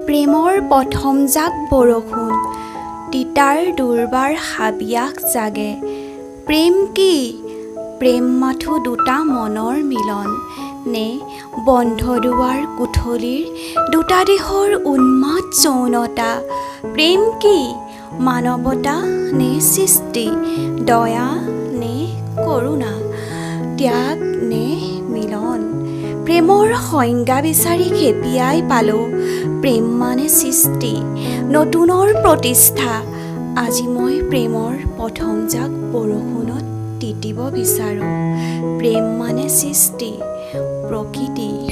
প্ৰেমৰ প্ৰথম জাক বৰষুণ, তিতাৰ দুৰ্বাৰ হাবিয়াস জাগে। প্ৰেম কি? প্ৰেম মাথো দুটা মনৰ মিলন, নে বন্ধ দুৱাৰ কুঠলিৰ দুটা দেহৰ উন্মাদ যৌনতা? প্ৰেম কি? মানৱতা নে সৃষ্টি, দয়া নে কৰুণা, ত্যাগ নে মিলন? প্ৰেমৰ সংজ্ঞা বিচাৰি খেপিয়াই পালোঁ। প্ৰেম মানে সৃষ্টি, নতুনৰ প্ৰতিষ্ঠা। আজি মই প্ৰেমৰ প্ৰথম জাক বৰষুণত তিতিব বিচাৰোঁ। প্ৰেম মানে সৃষ্টি, প্ৰকৃতি।